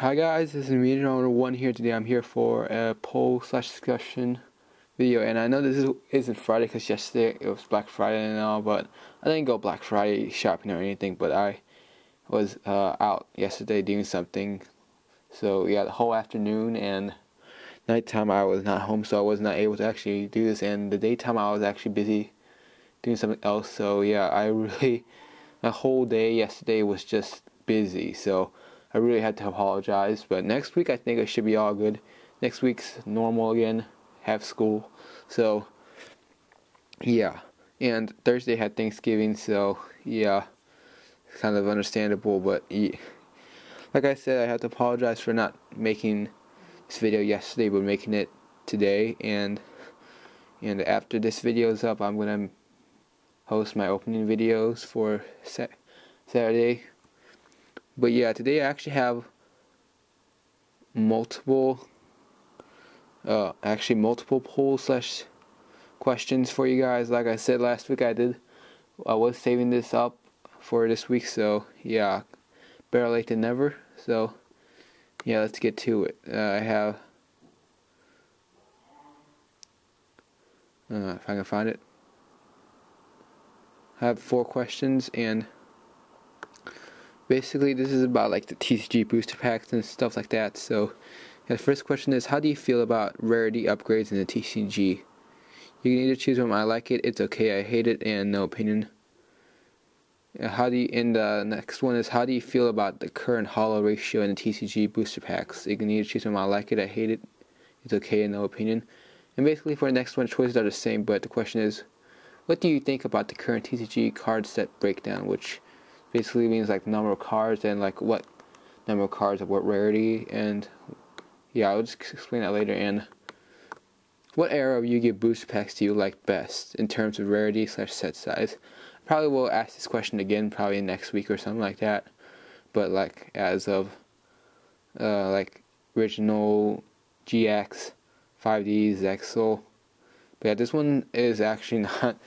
Hi guys, this is meeting owner 1 here today. I'm here for a poll/discussion video, and I know this isn't Friday because yesterday it was Black Friday and all, but I didn't go Black Friday shopping or anything, but I was out yesterday doing something. So yeah, the whole afternoon and nighttime I was not home, so I was not able to actually do this, and the daytime I was actually busy doing something else. So yeah, my whole day yesterday was just busy, so I really had to apologize. But next week I think it should be all good. Next week's normal again, have school, so yeah. And Thursday had Thanksgiving, so yeah, it's kind of understandable. But yeah, like I said, I have to apologize for not making this video yesterday, but making it today. And after this video is up, I'm gonna host my opening videos for Saturday. But yeah, today I actually have multiple polls/questions for you guys. Like I said last week, I was saving this up for this week, so yeah, better late than never. So yeah, let's get to it. I have if I can find it, I have 4 questions, and basically this is about like the TCG booster packs and stuff like that. So the first question is, how do you feel about rarity upgrades in the TCG? You can either choose from I like it, it's okay, I hate it, and no opinion. And the next one is, how do you feel about the current holo ratio in the TCG booster packs? You can either choose from I like it, I hate it, it's okay, and no opinion. And basically for the next one, choices are the same, but the question is, what do you think about the current TCG card set breakdown, which basically means like the number of cards and like what number of cards of what rarity. And yeah, I'll just explain that later. And what era of Yu-Gi-Oh booster packs do you like best in terms of rarity/set size? Probably will ask this question again probably next week or something like that, but like as of like original GX, 5D, Zexal. But yeah, this one is actually not.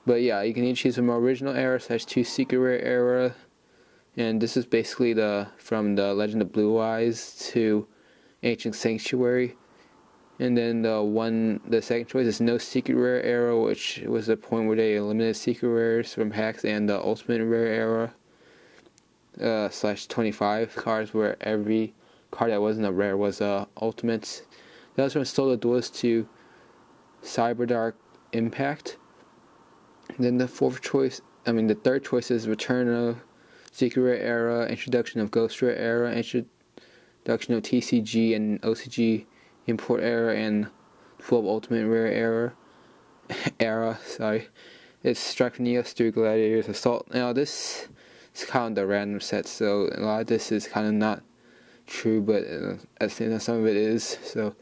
But yeah, you can either choose from original era/2 secret rare era, and this is basically from the Legend of Blue Eyes to Ancient Sanctuary. And then the second choice is no secret rare era, which was the point where they eliminated secret rares from packs, and the ultimate rare era /25 cards, where every card that wasn't a rare was ultimate. That was from Solar Duelist to Cyberdark Impact. And then the third choice is return of secret rare era, introduction of ghost rare era, introduction of TCG and OCG import era, and 12 ultimate rare era. Sorry, it's Strike Neos, 3 Gladiators, Assault. Now this is kind of the random set, so a lot of this is kind of not true, but at the same time some of it is. So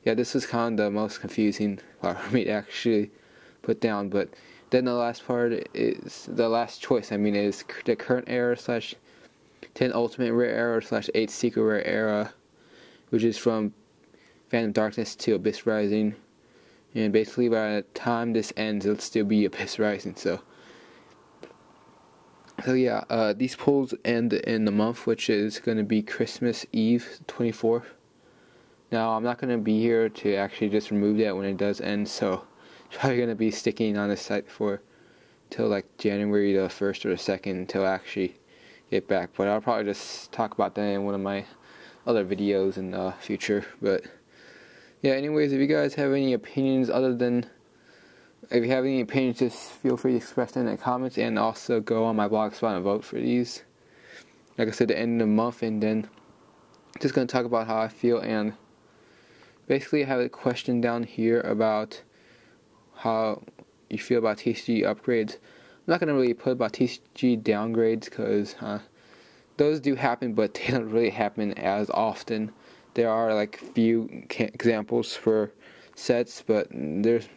yeah, this was kind of the most confusing part for me to actually put down. But then the last part is the last choice. Is the current era/10 ultimate rare era/8 secret rare era, which is from Phantom Darkness to Abyss Rising. And basically by the time this ends, it'll still be Abyss Rising. So yeah, these polls end in the month, which is going to be Christmas Eve, 24th. Now I'm not going to be here to actually just remove that when it does end, so it's probably going to be sticking on this site till like January the 1st or the 2nd until I actually get back. But I'll probably just talk about that in one of my other videos in the future. But yeah, anyways, if you guys have any opinions just feel free to express them in the comments, and also go on my Blogspot and vote for these. Like I said, the end of the month, and then just going to talk about how I feel. And basically I have a question down here about how you feel about TCG upgrades. I'm not going to really put about TCG downgrades, because those do happen, but they don't really happen as often. There are like few examples for sets, but there's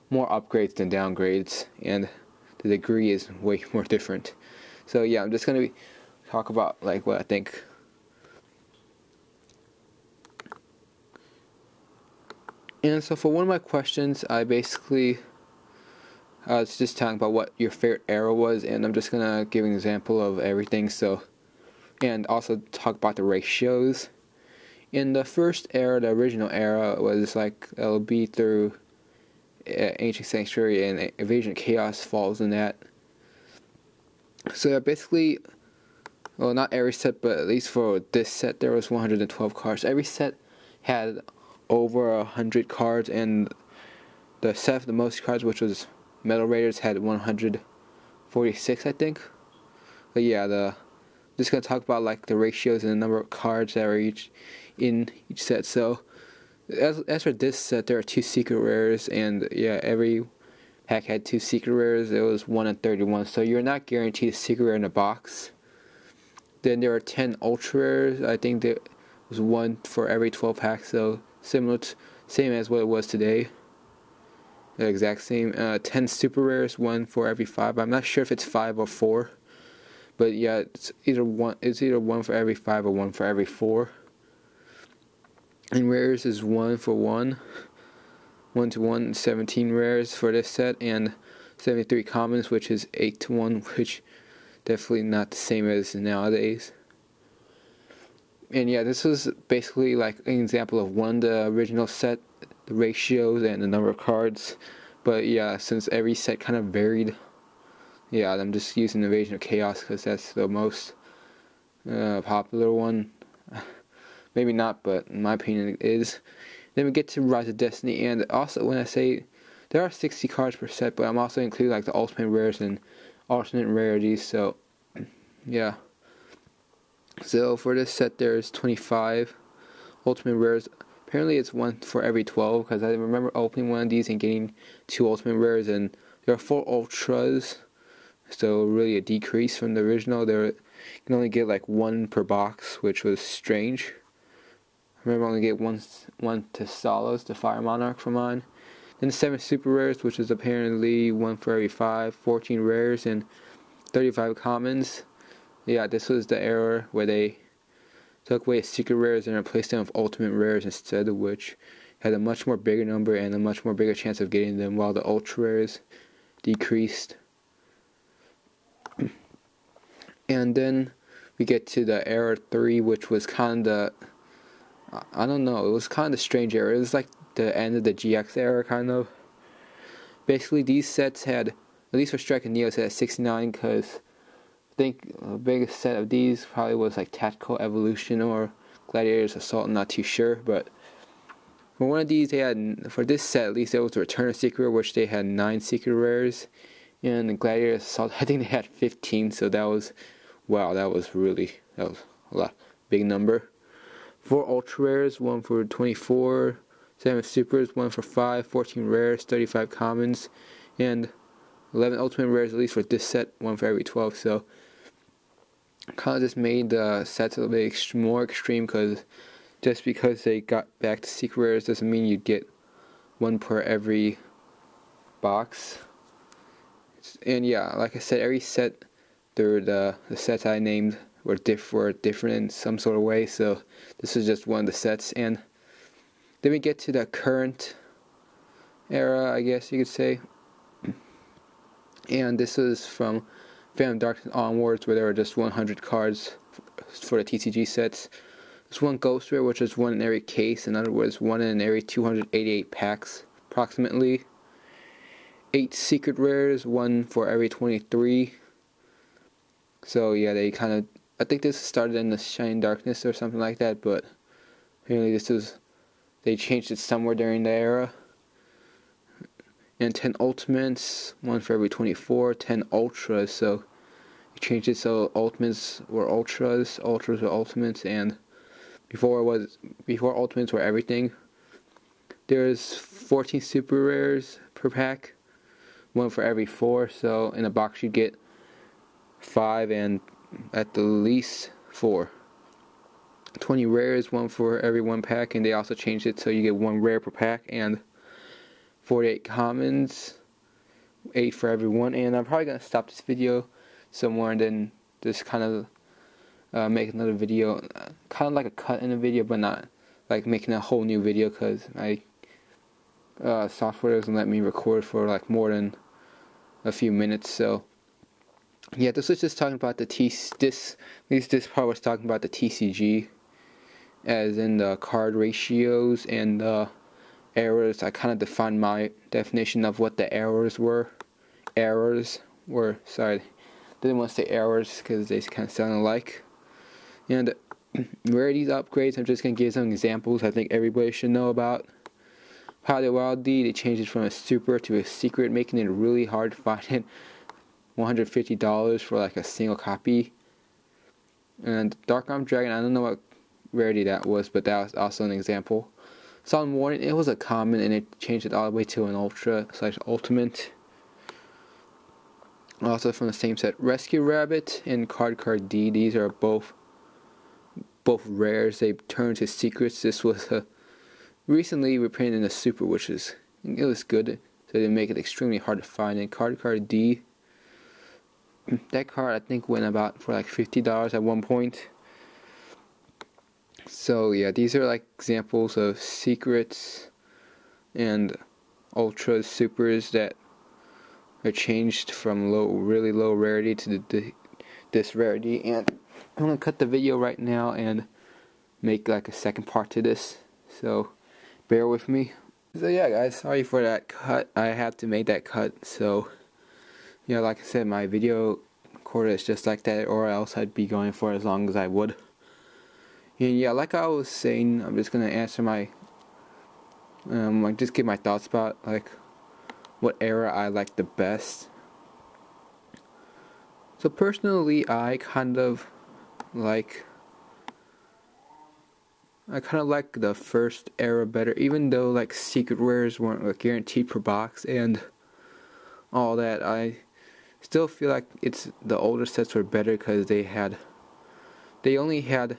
more upgrades than downgrades, and the degree is way more different. So yeah, I'm just going to talk about like what I think. And so for one of my questions, I basically was just talking about what your favorite era was, and I'm just gonna give an example of everything. So and also talk about the ratios. In the first era, the original era, was like LB through Ancient Sanctuary, and Invasion of Chaos falls in that. So basically, well, not every set, but at least for this set, there was 112 cards. Every set had over 100 cards, and the set with the most cards, which was Metal Raiders, had 146, I think. But yeah, just gonna talk about like the ratios and the number of cards that are in each set. So as for this set, there are 2 secret rares, and yeah, every pack had 2 secret rares. It was 1 in 31, so you're not guaranteed a secret rare in a box. Then there are 10 ultra rares. I think there was 1 for every 12 packs, so same as what it was today. The exact same. 10 super rares, 1 for every 5. I'm not sure if it's 5 or 4, but yeah, it's either 1 for every 5 or 1 for every 4. And rares is 1 for 1. 1 to 1, 17 rares for this set, and 73 commons, which is 8 to 1, which definitely not the same as nowadays. And yeah, this was basically like an example of the original set, the ratios and the number of cards. But yeah, since every set kind of varied, yeah, I'm just using Invasion of Chaos because that's the most popular one. Maybe not, but in my opinion it is. Then we get to Rise of Destiny, and also when I say there are 60 cards per set, but I'm also including like the ultimate rares and alternate rarities, so yeah. So for this set there's 25 ultimate rares. Apparently it's 1 for every 12, because I remember opening one of these and getting 2 ultimate rares, and there are 4 ultras, so really a decrease from the original. You can only get like 1 per box, which was strange. I remember only get one to Solos, the Fire Monarch for mine. Then 7 super rares, which is apparently 1 for every 5, 14 rares, and 35 commons. Yeah, this was the era where they took away secret rares and replaced them with ultimate rares instead, of which had a much more bigger number and a much more bigger chance of getting them, while the ultra rares decreased. And then we get to the era 3, which was kind of I don't know, it was kind of a strange era. It was like the end of the GX era, kind of. Basically, these sets had, at least for Strike and Neos, had 69, because I think the biggest set of these probably was like Tactical Evolution or Gladiator's Assault. I'm not too sure, but for one of these, they had, for this set at least, there was the Return of Secret, which they had 9 secret rares, and the Gladiator's Assault, I think they had 15, so that was, wow, that was a lot, big number. 4 ultra rares, 1 for 24, 7 supers, 1 for 5, 14 rares, 35 commons, and 11 ultimate rares, at least for this set, 1 for every 12. So kind of just made the sets a little bit more extreme, because just because they got back to secret rares doesn't mean you'd get 1 per every box. And yeah, like I said, every set, the sets I named were different in some sort of way, so this is just one of the sets. And then we get to the current era, I guess you could say, and this is from Phantom Darkness onwards, where there were just 100 cards for the TCG sets. There's 1 ghost rare, which is 1 in every case, in other words 1 in every 288 packs approximately. 8 secret rares, 1 for every 23. So yeah, they kind of, I think this started in the Shining Darkness or something like that, but apparently they changed it somewhere during the era. And 10 ultimates, 1 for every 24, 10 ultras, so you changed it so ultimates were ultras were ultimates, and before ultimates were everything. There's 14 super rares per pack, 1 for every 4, so in a box you get 5 and at the least 4. 20 rares, 1 for every 1 pack, and they also changed it so you get 1 rare per pack, and 48 commons, 8 for every 1. And I'm probably going to stop this video somewhere and then just kind of make another video, kind of like a cut in a video, but not like making a whole new video, because my software doesn't let me record for like more than a few minutes. So Yeah, this was just talking about the this part was talking about the TCG, as in the card ratios and the errors. I kind of defined my definition of what the errors were. Sorry, didn't want to say errors because they kind of sound alike. And rarities upgrades, I'm just going to give some examples I think everybody should know about. Powder Wild D, they changed it from a super to a secret, making it really hard to find it. $150 for like a single copy. And Dark Arm Dragon, I don't know what rarity that was, but that was also an example. Sun Warning, it was a common and it changed it all the way to an ultra / ultimate. Also from the same set, Rescue Rabbit and Card D, these are both rares. They turned to secrets. This was recently reprinted in a super, which it was good, so they make it extremely hard to find. And Card D, that card I think went about for like $50 at one point. So yeah, these are like examples of secrets and ultras, supers that are changed from really low rarity to this rarity. And I'm gonna cut the video right now and make like a second part to this, so bear with me. So yeah guys, sorry for that cut. I have to make that cut. So yeah, like I said, my video recorder is just like that, or else I'd be going for as long as I would. And yeah, like I was saying, I'm just gonna answer my like just give my thoughts about like what era I like the best. So personally, I kind of like the first era better, even though like secret rares weren't like guaranteed per box and all that. I still feel like the older sets were better because they only had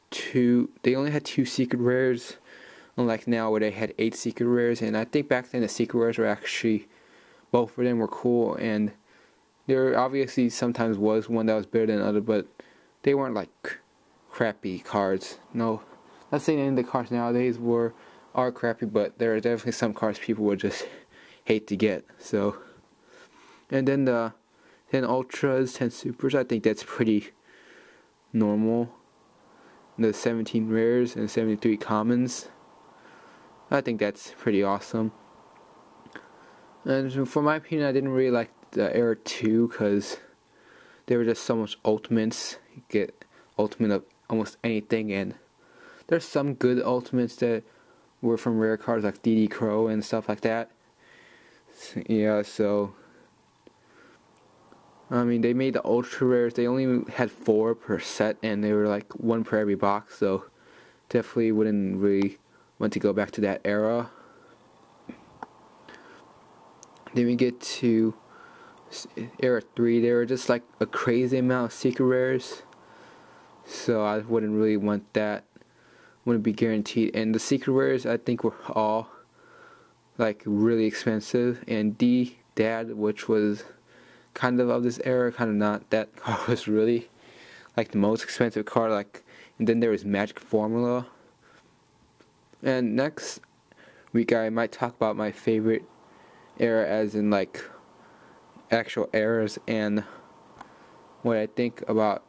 two secret rares, unlike now where they had 8 secret rares. And I think back then the secret rares were actually, both of them were cool, and there obviously sometimes was one that was better than the other, but they weren't like crappy cards. No, not saying any of the cards nowadays are crappy, but there are definitely some cards people would just hate to get. So, and then the 10 ultras, 10 supers, I think that's pretty normal. The 17 rares and 73 commons, I think that's pretty awesome. And for my opinion, I didn't really like the era 2 because there were just so much ultimates. You get ultimate of almost anything, and there's some good ultimates that were from rare cards like DD Crow and stuff like that. Yeah, so I mean, they made the ultra rares. They only had 4 per set, and they were like 1 per every box. So definitely wouldn't really want to go back to that era. Then we get to era 3. There were just like a crazy amount of secret rares, so I wouldn't really want that. Wouldn't be guaranteed. And the secret rares, I think, were all like really expensive. And Dad, which was kind of this era, kind of not. That card was really like the most expensive card. Like, and then there was Magic Formula. And next week I might talk about my favorite era, as in like actual eras, and what I think about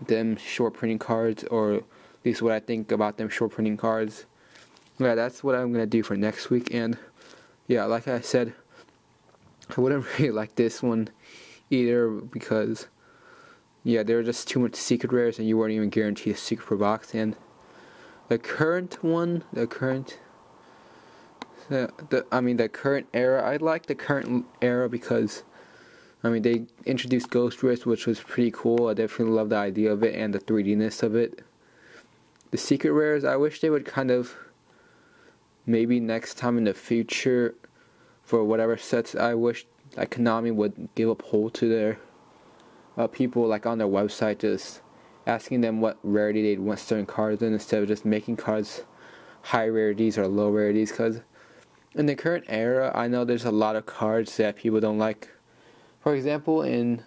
them short printing cards, or at least what I think about them short printing cards. Yeah, that's what I'm gonna do for next week. And yeah, like I said, I wouldn't really like this one either because yeah, there were just too much secret rares and you weren't even guaranteed a secret per box. And the current era, I like the current era because I mean, they introduced Ghost Rares, which was pretty cool. I definitely love the idea of it and the 3D-ness of it. The secret rares, I wish they would kind of, maybe next time in the future, for whatever sets, I wish like Konami would give a poll to their people, like on their website, just asking them what rarity they'd want certain cards in, instead of just making cards high rarities or low rarities. Because in the current era, I know there's a lot of cards that people don't like. For example, in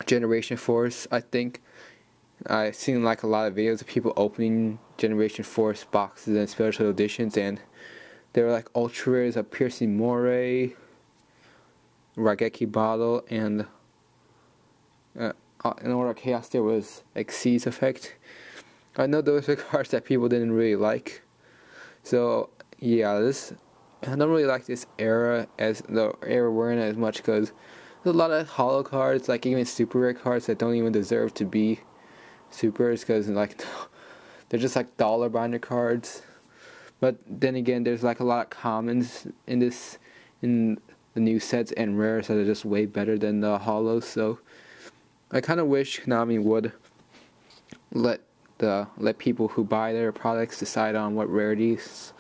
Generation Force, I think I've seen like a lot of videos of people opening Generation Force boxes and special editions, and they were like ultra rares of Piercing Moray, Raigeki Bottle, and in Order Chaos there was Xyz Effect. I know those are cards that people didn't really like. So yeah, I don't really like this era as the era we're in as much because there's a lot of holo cards, like even super rare cards that don't even deserve to be supers because like they're just like dollar binder cards. But then again, there's like a lot of commons in the new sets and rares that are just way better than the holos. So I kind of wish Konami would let people who buy their products decide on what rarities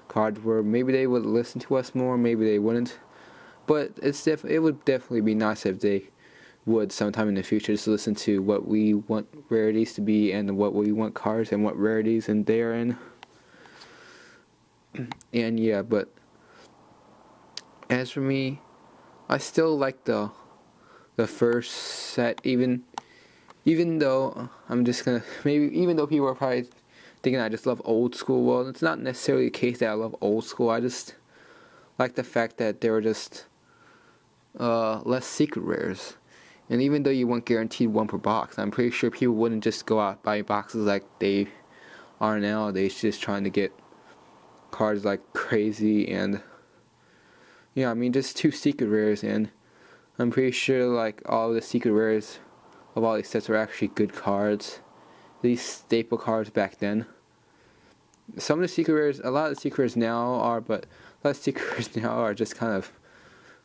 cards were. Maybe they would listen to us more, maybe they wouldn't. But it would definitely be nice if they would sometime in the future just listen to what we want rarities to be and what we want cards and what rarities and they're in. And yeah, but as for me, I still like the first set, even though I'm just gonna even though people are probably thinking I just love old school. Well, it's not necessarily the case that I love old school. I just like the fact that there were just less secret rares. And even though you weren't guaranteed one per box, I'm pretty sure people wouldn't just go out buying boxes like they are nowadays, just trying to get cards like crazy. And yeah, I mean, just 2 secret rares, and I'm pretty sure like all the secret rares of all these sets are actually good cards. These staple cards back then. Some of the secret rares, a lot of the secret rares now are, but a lot of secret rares now are just kind of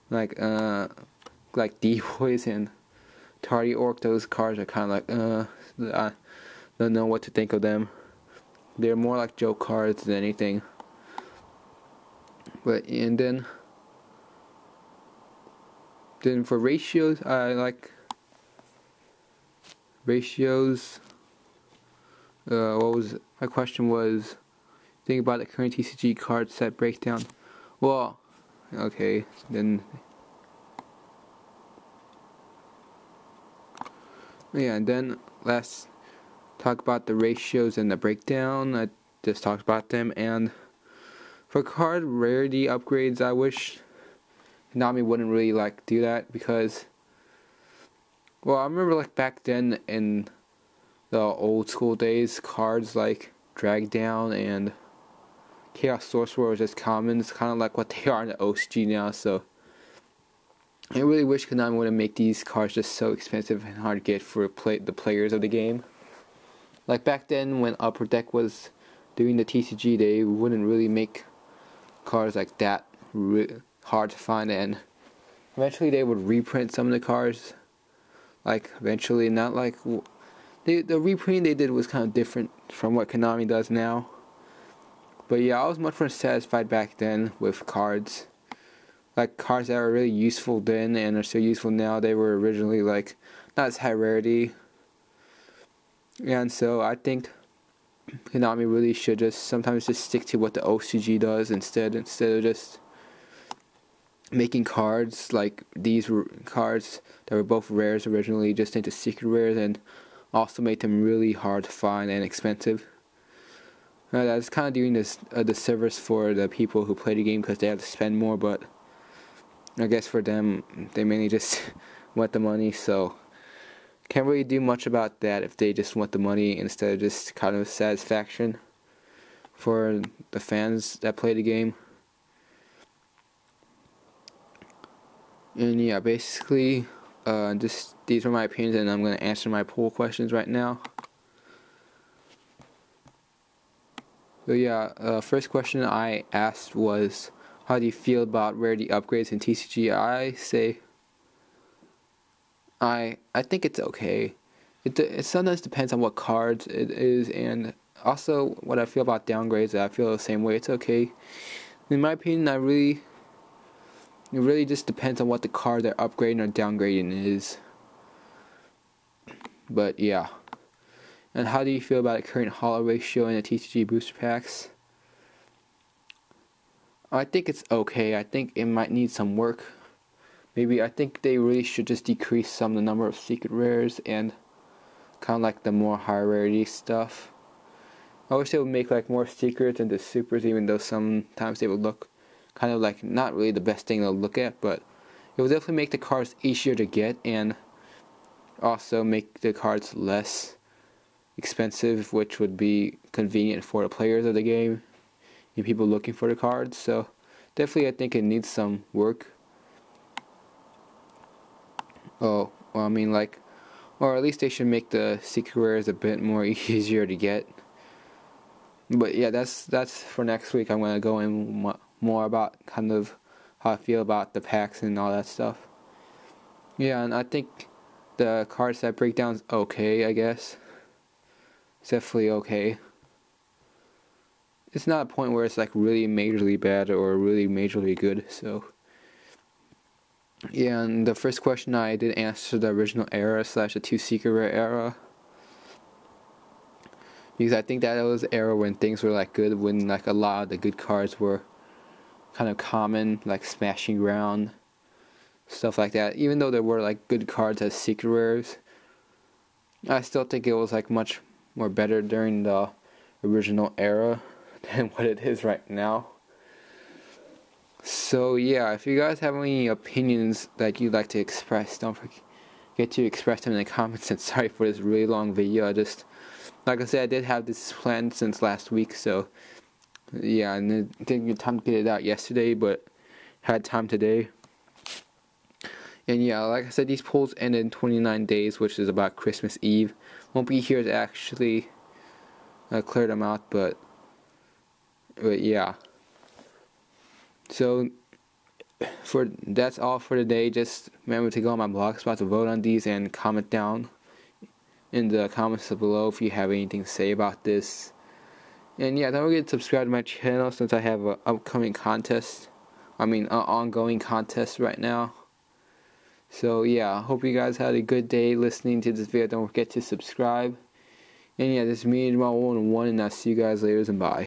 like D-Boys and Tardy Orc. Those cards are kind of like I don't know what to think of them. They're more like joke cards than anything. But and then for ratios, I like ratios. What was my question was? Think about the current TCG card set breakdown. Well, okay, then. Yeah, and then let's talk about the ratios and the breakdown. I just talked about them. And for card rarity upgrades, I wish Konami wouldn't really like do that because, well, I remember like back then in the old school days, cards like Drag Down and Chaos Sorcerer was just commons, kind of like what they are in the OCG now. So I really wish Konami wouldn't make these cards just so expensive and hard to get for the players of the game. Like back then when Upper Deck was doing the TCG, they wouldn't really make cards like that hard to find, and eventually they would reprint some of the cards. Like eventually, not like the reprinting they did was kind of different from what Konami does now. But yeah, I was much more satisfied back then with cards. Like cards that were really useful then and are still useful now. They were originally like not as high rarity. And so I think Konami really should just sometimes just stick to what the OCG does instead of just making cards like these cards that were both rares originally just into secret rares, and also make them really hard to find and expensive. That's kind of doing this a disservice for the people who play the game because they have to spend more, but I guess for them they mainly just want the money, so can't really do much about that if they just want the money instead of just kind of satisfaction for the fans that play the game. And yeah, basically, these are my opinions, and I'm going to answer my poll questions right now. So yeah, first question I asked was, how do you feel about rarity upgrades in TCG? I say, I think it's okay. It sometimes depends on what cards it is, and also what I feel about downgrades. I feel the same way. It's okay. In my opinion, it really just depends on what the card they're upgrading or downgrading is. But yeah. And how do you feel about the current holo ratio in the TCG booster packs? I think it's okay. I think it might need some work. I think they really should just decrease some of the number of secret rares and kind of like the more high rarity stuff. I wish they would make like more secrets into supers, even though sometimes they would look kind of like not really the best thing to look at, but It will definitely make the cards easier to get and also make the cards less expensive, which would be convenient for the players of the game and people looking for the cards. So definitely I think it needs some work. Oh, well, I mean, like, or at least they should make the secret rares a bit more easier to get. But yeah, that's for next week. I'm gonna go in more about kind of how I feel about the packs and all that stuff. Yeah, and I think the card set breakdown's okay, I guess. It's definitely okay. It's not a point where it's like really majorly bad or really majorly good, so. Yeah, and the first question I did answer the original era / the 2 secret rare era. Because I think that was the era when things were like good, when like a lot of the good cards were kind of common, like Smashing Ground, stuff like that. Even though there were like good cards as secret rares, I still think it was like much more better during the original era than what it is right now. So yeah, if you guys have any opinions that you'd like to express, don't forget to express them in the comments. And sorry for this really long video. Like I said, I did have this planned since last week, so yeah, and it didn't get time to get it out yesterday, but had time today. And yeah, like I said, these polls end in 29 days, which is about Christmas Eve. Won't be here to actually clear them out, but yeah. So that's all for today. Just remember to go on my Blogspot to vote on these and comment down in the comments below if you have anything to say about this. And yeah, don't forget to subscribe to my channel since I have an upcoming contest. An ongoing contest right now. So yeah, I hope you guys had a good day listening to this video. Don't forget to subscribe. And yeah, this is me, my 101, and I'll see you guys later, and bye.